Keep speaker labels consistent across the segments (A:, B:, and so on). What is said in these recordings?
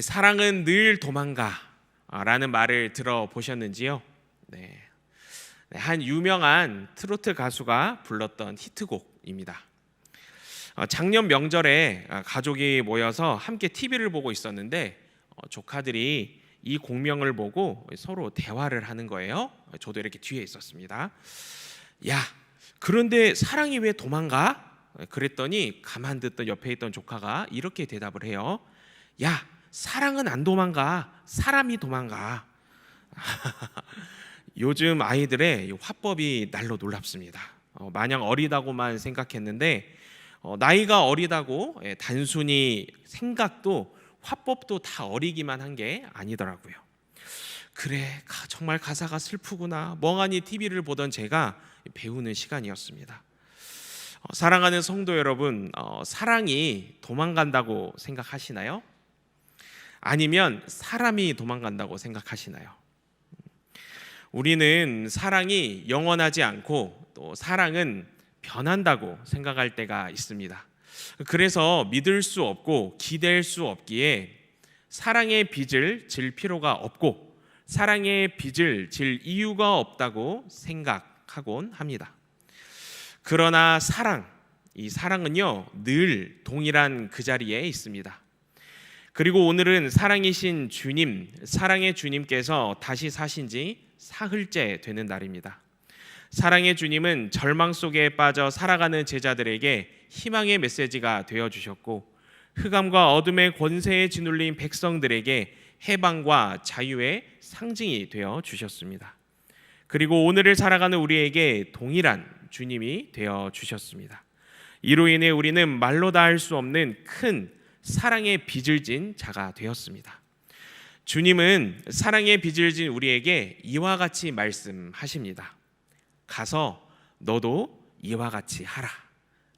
A: 사랑은 늘 도망가 라는 말을 들어보셨는지요? 네. 한 유명한 트로트 가수가 불렀던 히트곡입니다. 작년 명절에 가족이 모여서 함께 TV를 보고 있었는데 조카들이 이 공명을 보고 서로 대화를 하는 거예요. 저도 이렇게 뒤에 있었습니다. 야, 그런데 사랑이 왜 도망가? 그랬더니 가만 듣던 옆에 있던 조카가 이렇게 대답을 해요. 야, 사랑은 안 도망가. 사람이 도망가. 요즘 아이들의 화법이 날로 놀랍습니다. 마냥 어리다고만 생각했는데 나이가 어리다고 단순히 생각도 화법도 다 어리기만 한 게 아니더라고요. 그래, 정말 가사가 슬프구나. 멍하니 TV를 보던 제가 배우는 시간이었습니다. 사랑하는 성도 여러분, 사랑이 도망간다고 생각하시나요? 아니면 사람이 도망간다고 생각하시나요? 우리는 사랑이 영원하지 않고 또 사랑은 변한다고 생각할 때가 있습니다. 그래서 믿을 수 없고 기댈 수 없기에 사랑의 빚을 질 필요가 없고 사랑의 빚을 질 이유가 없다고 생각하곤 합니다. 그러나 이 사랑은요, 늘 동일한 그 자리에 있습니다. 그리고 오늘은 사랑이신 주님, 사랑의 주님께서 다시 사신 지 사흘째 되는 날입니다. 사랑의 주님은 절망 속에 빠져 살아가는 제자들에게 희망의 메시지가 되어주셨고 흑암과 어둠의 권세에 짓눌린 백성들에게 해방과 자유의 상징이 되어주셨습니다. 그리고 오늘을 살아가는 우리에게 동일한 주님이 되어주셨습니다. 이로 인해 우리는 말로 다 할 수 없는 큰 사랑의 빚을 진 자가 되었습니다. 주님은 사랑의 빚을 진 우리에게 이와 같이 말씀하십니다. 가서 너도 이와 같이 하라.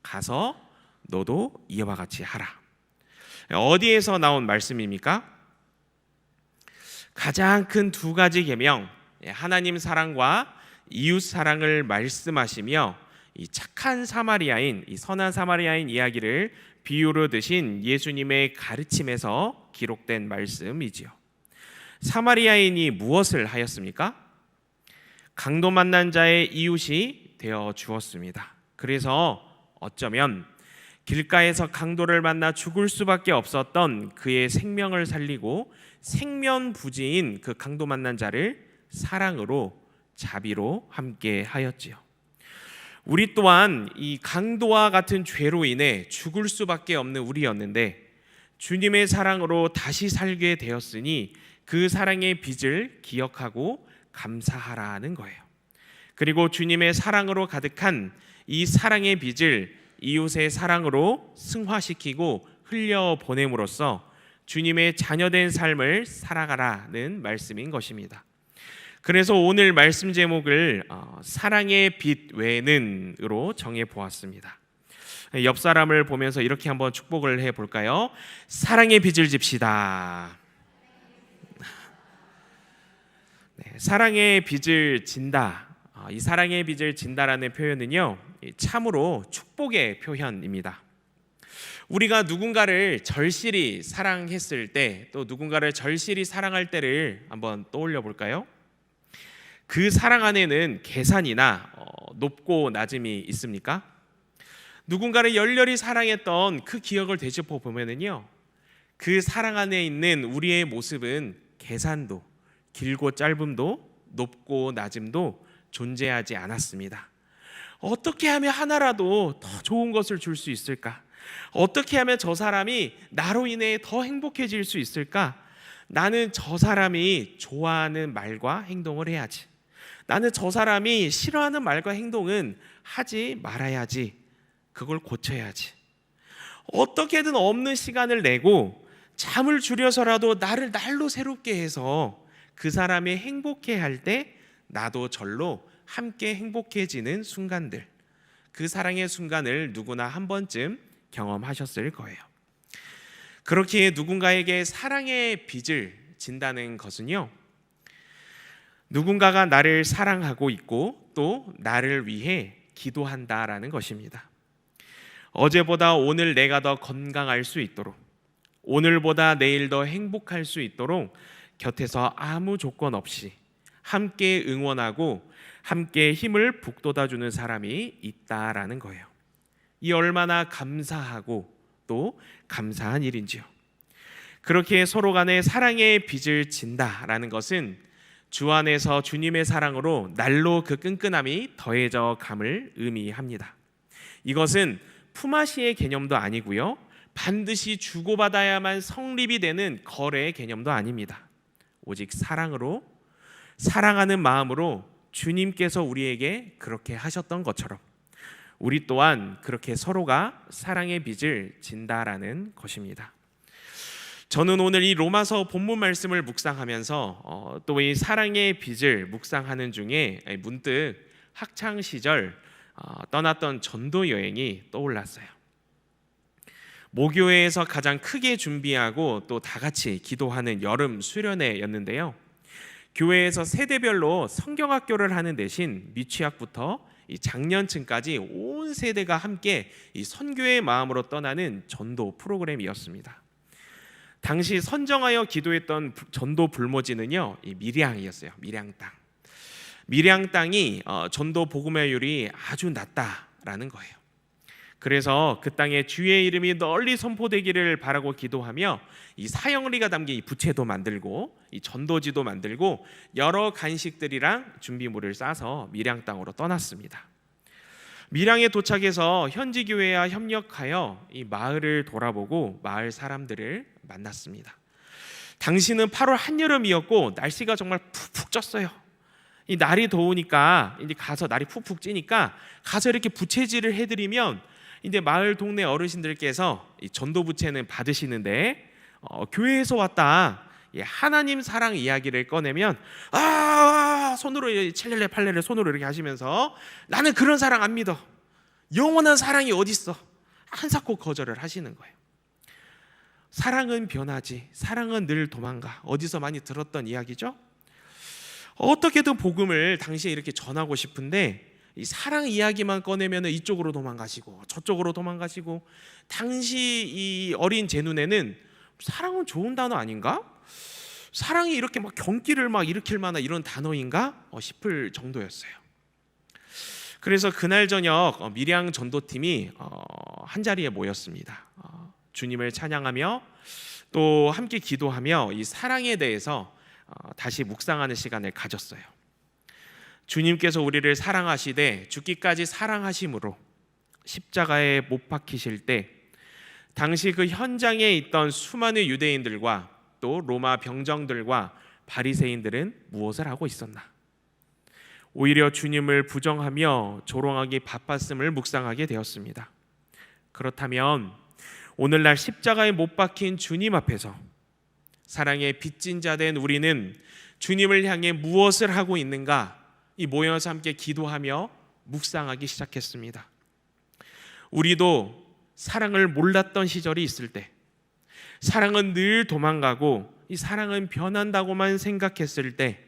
A: 가서 너도 이와 같이 하라. 어디에서 나온 말씀입니까? 가장 큰 두 가지 계명, 하나님 사랑과 이웃 사랑을 말씀하시며 이 착한 사마리아인, 이 선한 사마리아인 이야기를 비유로 드신 예수님의 가르침에서 기록된 말씀이지요. 사마리아인이 무엇을 하였습니까? 강도 만난 자의 이웃이 되어 주었습니다. 그래서 어쩌면 길가에서 강도를 만나 죽을 수밖에 없었던 그의 생명을 살리고 생면부지인 그 강도 만난 자를 사랑으로 자비로 함께 하였지요. 우리 또한 이 강도와 같은 죄로 인해 죽을 수밖에 없는 우리였는데 주님의 사랑으로 다시 살게 되었으니 그 사랑의 빚을 기억하고 감사하라는 거예요. 그리고 주님의 사랑으로 가득한 이 사랑의 빚을 이웃의 사랑으로 승화시키고 흘려보냄으로써 주님의 자녀된 삶을 살아가라는 말씀인 것입니다. 그래서 오늘 말씀 제목을 사랑의 빚 외에는으로 정해보았습니다. 옆 사람을 보면서 이렇게 한번 축복을 해볼까요? 사랑의 빚을 집시다. 네, 사랑의 빚을 진다. 이 사랑의 빚을 진다라는 표현은요, 참으로 축복의 표현입니다. 우리가 누군가를 절실히 사랑했을 때, 또 누군가를 절실히 사랑할 때를 한번 떠올려 볼까요? 그 사랑 안에는 계산이나 높고 낮음이 있습니까? 누군가를 열렬히 사랑했던 그 기억을 되짚어 보면은요, 그 사랑 안에 있는 우리의 모습은 계산도, 길고 짧음도, 높고 낮음도 존재하지 않았습니다. 어떻게 하면 하나라도 더 좋은 것을 줄 수 있을까? 어떻게 하면 저 사람이 나로 인해 더 행복해질 수 있을까? 나는 저 사람이 좋아하는 말과 행동을 해야지. 나는 저 사람이 싫어하는 말과 행동은 하지 말아야지. 그걸 고쳐야지. 어떻게든 없는 시간을 내고 잠을 줄여서라도 나를 날로 새롭게 해서 그 사람이 행복해 할 때 나도 절로 함께 행복해지는 순간들, 그 사랑의 순간을 누구나 한 번쯤 경험하셨을 거예요. 그렇게 누군가에게 사랑의 빚을 진다는 것은요, 누군가가 나를 사랑하고 있고 또 나를 위해 기도한다라는 것입니다. 어제보다 오늘 내가 더 건강할 수 있도록, 오늘보다 내일 더 행복할 수 있도록 곁에서 아무 조건 없이 함께 응원하고 함께 힘을 북돋아주는 사람이 있다라는 거예요. 이 얼마나 감사하고 또 감사한 일인지요. 그렇게 서로 간에 사랑의 빚을 진다라는 것은 주 안에서 주님의 사랑으로 날로 그 끈끈함이 더해져 감을 의미합니다. 이것은 품앗이의 개념도 아니고요, 반드시 주고받아야만 성립이 되는 거래의 개념도 아닙니다. 오직 사랑으로, 사랑하는 마음으로 주님께서 우리에게 그렇게 하셨던 것처럼 우리 또한 그렇게 서로가 사랑의 빚을 진다라는 것입니다. 저는 오늘 이 로마서 본문 말씀을 묵상하면서 또 이 사랑의 빚을 묵상하는 중에 문득 학창 시절 떠났던 전도 여행이 떠올랐어요. 모교회에서 가장 크게 준비하고 또 다 같이 기도하는 여름 수련회였는데요. 교회에서 세대별로 성경학교를 하는 대신 미취학부터 이 장년층까지 온 세대가 함께 이 선교의 마음으로 떠나는 전도 프로그램이었습니다. 당시 선정하여 기도했던 전도 불모지는요, 이 밀양이었어요. 밀양 땅. 밀양 땅이 전도 복음화율이 아주 낮다라는 거예요. 그래서 그 땅에 주의 이름이 널리 선포되기를 바라고 기도하며 이 사형리가 담긴 이 부채도 만들고 이 전도지도 만들고 여러 간식들이랑 준비물을 싸서 밀양 땅으로 떠났습니다. 밀양에 도착해서 현지 교회와 협력하여 이 마을을 돌아보고 마을 사람들을 만났습니다. 당시는 8월 한여름이었고 날씨가 정말 푹푹 쪘어요. 이 날이 더우니까 이제 가서 날이 푹푹 찌니까 가서 이렇게 부채질을 해드리면 이제 마을 동네 어르신들께서 이 전도 부채는 받으시는데 교회에서 왔다 하나님 사랑 이야기를 꺼내면 손으로 첼레레 팔레레 손으로 이렇게 하시면서 나는 그런 사랑 안 믿어. 영원한 사랑이 어딨어? 한사코 거절을 하시는 거예요. 사랑은 변하지, 사랑은 늘 도망가. 어디서 많이 들었던 이야기죠? 어떻게든 복음을 당시에 이렇게 전하고 싶은데 이 사랑 이야기만 꺼내면 이쪽으로 도망가시고 저쪽으로 도망가시고, 당시 이 어린 제 눈에는 사랑은 좋은 단어 아닌가? 사랑이 이렇게 막 경기를 막 일으킬 만한 이런 단어인가 싶을 정도였어요. 그래서 그날 저녁 밀양 전도팀이 한 자리에 모였습니다. 주님을 찬양하며 또 함께 기도하며 이 사랑에 대해서 다시 묵상하는 시간을 가졌어요. 주님께서 우리를 사랑하시되 죽기까지 사랑하심으로 십자가에 못 박히실 때 당시 그 현장에 있던 수많은 유대인들과 또 로마 병정들과 바리새인들은 무엇을 하고 있었나? 오히려 주님을 부정하며 조롱하기 바빴음을 묵상하게 되었습니다. 그렇다면 오늘날 십자가에 못 박힌 주님 앞에서 사랑의 빚진 자 된 우리는 주님을 향해 무엇을 하고 있는가? 이 모여서 함께 기도하며 묵상하기 시작했습니다. 우리도 사랑을 몰랐던 시절이 있을 때, 사랑은 늘 도망가고 이 사랑은 변한다고만 생각했을 때,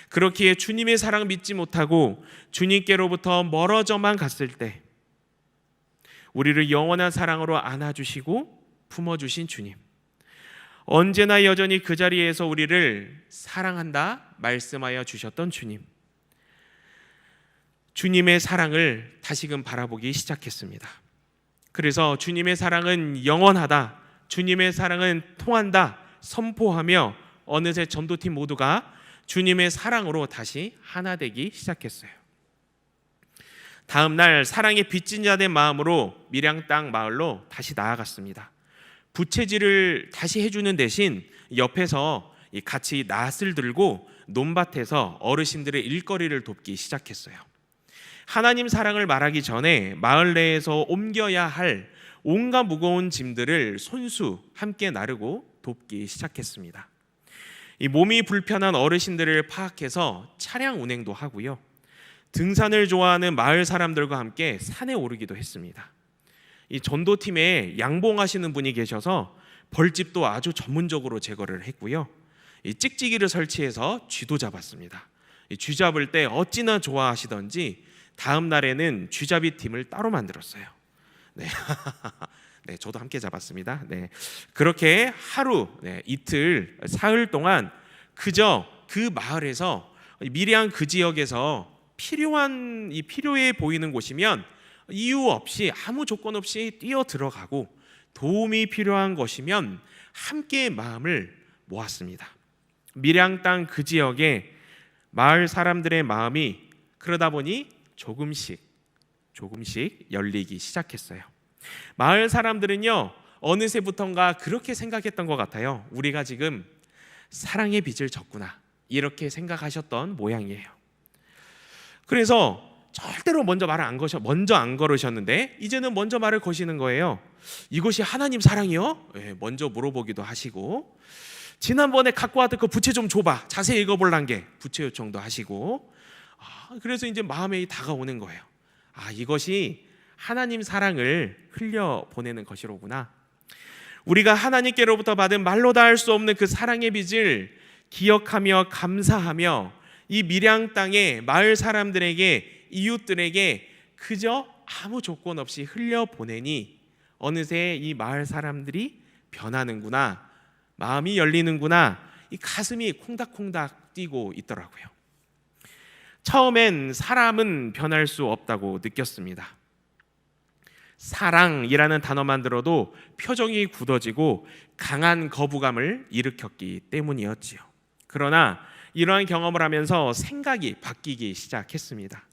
A: 그렇기에 주님의 사랑 믿지 못하고 주님께로부터 멀어져만 갔을 때, 우리를 영원한 사랑으로 안아주시고 품어주신 주님, 언제나 여전히 그 자리에서 우리를 사랑한다 말씀하여 주셨던 주님, 주님의 사랑을 다시금 바라보기 시작했습니다. 그래서 주님의 사랑은 영원하다, 주님의 사랑은 통한다 선포하며 어느새 전도팀 모두가 주님의 사랑으로 다시 하나 되기 시작했어요. 다음 날 사랑의 빚진 자 된 마음으로 밀양 땅 마을로 다시 나아갔습니다. 부채질을 다시 해주는 대신 옆에서 같이 낫을 들고 논밭에서 어르신들의 일거리를 돕기 시작했어요. 하나님 사랑을 말하기 전에 마을 내에서 옮겨야 할 온갖 무거운 짐들을 손수 함께 나르고 돕기 시작했습니다. 이 몸이 불편한 어르신들을 파악해서 차량 운행도 하고요, 등산을 좋아하는 마을 사람들과 함께 산에 오르기도 했습니다. 이 전도팀에 양봉하시는 분이 계셔서 벌집도 아주 전문적으로 제거를 했고요, 이 찍찍이를 설치해서 쥐도 잡았습니다. 이 쥐 잡을 때 어찌나 좋아하시던지 다음 날에는 쥐잡이 팀을 따로 만들었어요. 네. 네, 저도 함께 잡았습니다. 네, 그렇게 하루, 이틀, 사흘 동안 그저 그 마을에서 미리암 그 지역에서 필요해 보이는 곳이면 이유 없이 아무 조건 없이 뛰어 들어가고 도움이 필요한 것이면 함께 마음을 모았습니다. 미량 땅 그 지역에 마을 사람들의 마음이 그러다 보니 조금씩 열리기 시작했어요. 마을 사람들은요, 어느새부턴가 그렇게 생각했던 것 같아요. 우리가 지금 사랑의 빚을 졌구나, 이렇게 생각하셨던 모양이에요. 그래서 절대로 먼저 안 걸으셨는데 이제는 먼저 말을 거시는 거예요. 이것이 하나님 사랑이요? 네, 먼저 물어보기도 하시고, 지난번에 갖고 왔던 그 부채 좀 줘봐, 자세히 읽어볼란 게 부채 요청도 하시고, 그래서 이제 마음에 다가오는 거예요. 이것이 하나님 사랑을 흘려보내는 것이로구나. 우리가 하나님께로부터 받은 말로 다 할 수 없는 그 사랑의 빚을 기억하며 감사하며 이 미량 땅의 마을 사람들에게, 이웃들에게 그저 아무 조건 없이 흘려보내니 어느새 이 마을 사람들이 변하는구나, 마음이 열리는구나, 이 가슴이 콩닥콩닥 뛰고 있더라고요. 처음엔 사람은 변할 수 없다고 느꼈습니다. 사랑이라는 단어만 들어도 표정이 굳어지고 강한 거부감을 일으켰기 때문이었지요. 그러나 이러한 경험을 하면서 생각이 바뀌기 시작했습니다.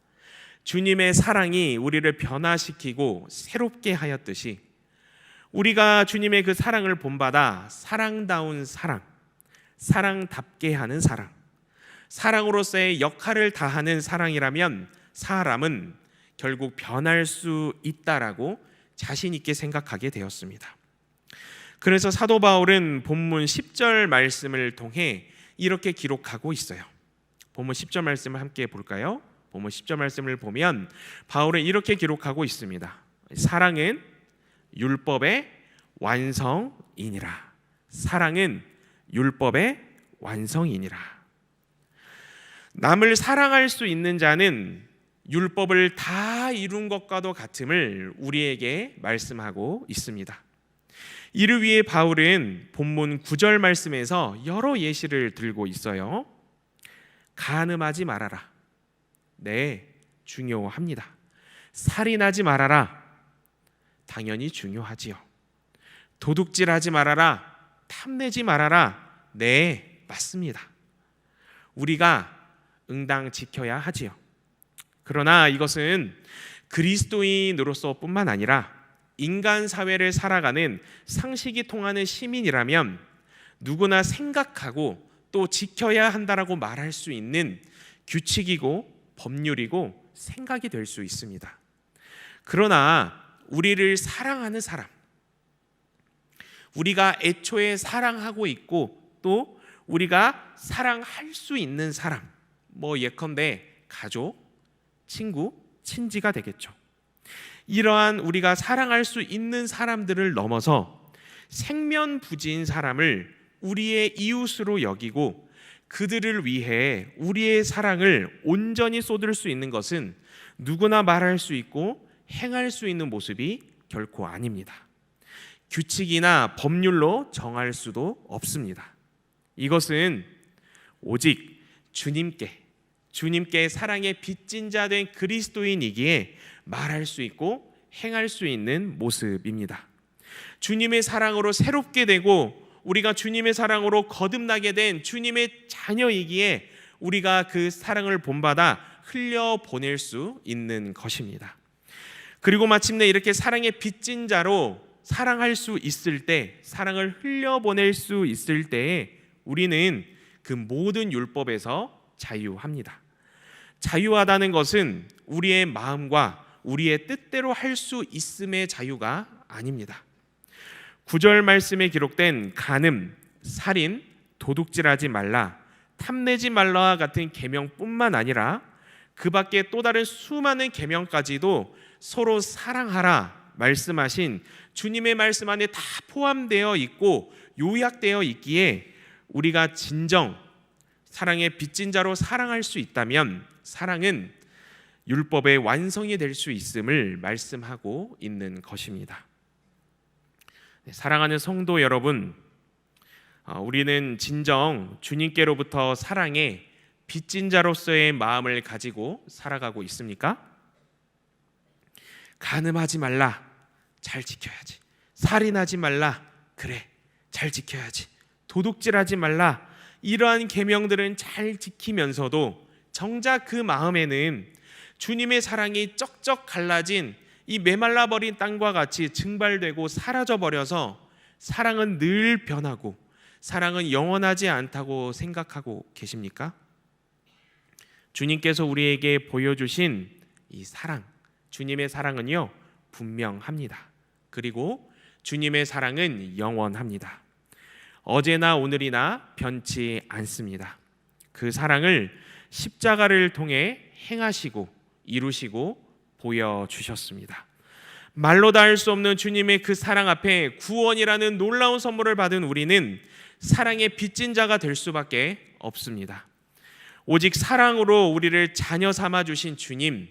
A: 주님의 사랑이 우리를 변화시키고 새롭게 하였듯이 우리가 주님의 그 사랑을 본받아 사랑다운 사랑, 사랑답게 하는 사랑, 사랑으로서의 역할을 다하는 사랑이라면 사람은 결국 변할 수 있다라고 자신 있게 생각하게 되었습니다. 그래서 사도 바울은 본문 10절 말씀을 통해 이렇게 기록하고 있어요. 본문 10절 말씀을 함께 볼까요? 본문 10절 말씀을 보면 바울은 이렇게 기록하고 있습니다. 사랑은 율법의 완성이니라. 사랑은 율법의 완성이니라. 남을 사랑할 수 있는 자는 율법을 다 이룬 것과도 같음을 우리에게 말씀하고 있습니다. 이를 위해 바울은 본문 9절 말씀에서 여러 예시를 들고 있어요. 간음하지 말아라. 네, 중요합니다. 살인하지 말아라. 당연히 중요하지요. 도둑질하지 말아라. 탐내지 말아라. 네, 맞습니다. 우리가 응당 지켜야 하지요. 그러나 이것은 그리스도인으로서 뿐만 아니라 인간 사회를 살아가는 상식이 통하는 시민이라면 누구나 생각하고 또 지켜야 한다라고 말할 수 있는 규칙이고 법률이고 생각이 될 수 있습니다. 그러나 우리를 사랑하는 사람, 우리가 애초에 사랑하고 있고 또 우리가 사랑할 수 있는 사람, 예컨대 가족, 친구, 친지가 되겠죠. 이러한 우리가 사랑할 수 있는 사람들을 넘어서 생면부지인 사람을 우리의 이웃으로 여기고 그들을 위해 우리의 사랑을 온전히 쏟을 수 있는 것은 누구나 말할 수 있고 행할 수 있는 모습이 결코 아닙니다. 규칙이나 법률로 정할 수도 없습니다. 이것은 오직 주님께 사랑의 빚진 자 된 그리스도인이기에 말할 수 있고 행할 수 있는 모습입니다. 주님의 사랑으로 새롭게 되고 우리가 주님의 사랑으로 거듭나게 된 주님의 자녀이기에 우리가 그 사랑을 본받아 흘려보낼 수 있는 것입니다. 그리고 마침내 이렇게 사랑의 빚진 자로 사랑할 수 있을 때, 사랑을 흘려보낼 수 있을 때에 우리는 그 모든 율법에서 자유합니다. 자유하다는 것은 우리의 마음과 우리의 뜻대로 할 수 있음의 자유가 아닙니다. 9절 말씀에 기록된 간음, 살인, 도둑질하지 말라, 탐내지 말라와 같은 계명뿐만 아니라 그 밖에 또 다른 수많은 계명까지도 서로 사랑하라 말씀하신 주님의 말씀 안에 다 포함되어 있고 요약되어 있기에 우리가 진정 사랑의 빚진 자로 사랑할 수 있다면 사랑은 율법의 완성이 될 수 있음을 말씀하고 있는 것입니다. 사랑하는 성도 여러분, 우리는 진정 주님께로부터 사랑의 빚진 자로서의 마음을 가지고 살아가고 있습니까? 간음하지 말라, 잘 지켜야지. 살인하지 말라, 그래, 잘 지켜야지. 도둑질하지 말라, 이러한 계명들은 잘 지키면서도 정작 그 마음에는 주님의 사랑이 쩍쩍 갈라진 이 메말라 버린 땅과 같이 증발되고 사라져 버려서 사랑은 늘 변하고 사랑은 영원하지 않다고 생각하고 계십니까? 주님께서 우리에게 보여주신 이 사랑, 주님의 사랑은요 분명합니다. 그리고 주님의 사랑은 영원합니다. 어제나 오늘이나 변치 않습니다. 그 사랑을 십자가를 통해 행하시고 이루시고 보여주셨습니다. 말로 다 할 수 없는 주님의 그 사랑 앞에 구원이라는 놀라운 선물을 받은 우리는 사랑의 빚진 자가 될 수밖에 없습니다. 오직 사랑으로 우리를 자녀 삼아 주신 주님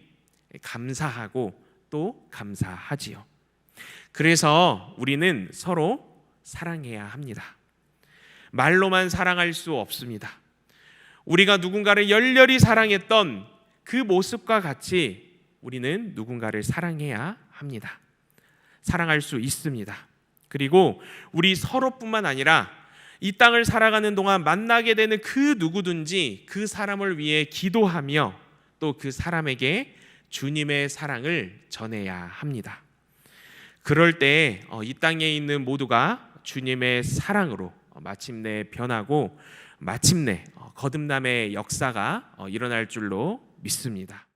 A: 감사하고 또 감사하지요. 그래서 우리는 서로 사랑해야 합니다. 말로만 사랑할 수 없습니다. 우리가 누군가를 열렬히 사랑했던 그 모습과 같이 우리는 누군가를 사랑해야 합니다. 사랑할 수 있습니다. 그리고 우리 서로뿐만 아니라 이 땅을 살아가는 동안 만나게 되는 그 누구든지 그 사람을 위해 기도하며 또 그 사람에게 주님의 사랑을 전해야 합니다. 그럴 때 이 땅에 있는 모두가 주님의 사랑으로 마침내 변하고 마침내 거듭남의 역사가 일어날 줄로 믿습니다.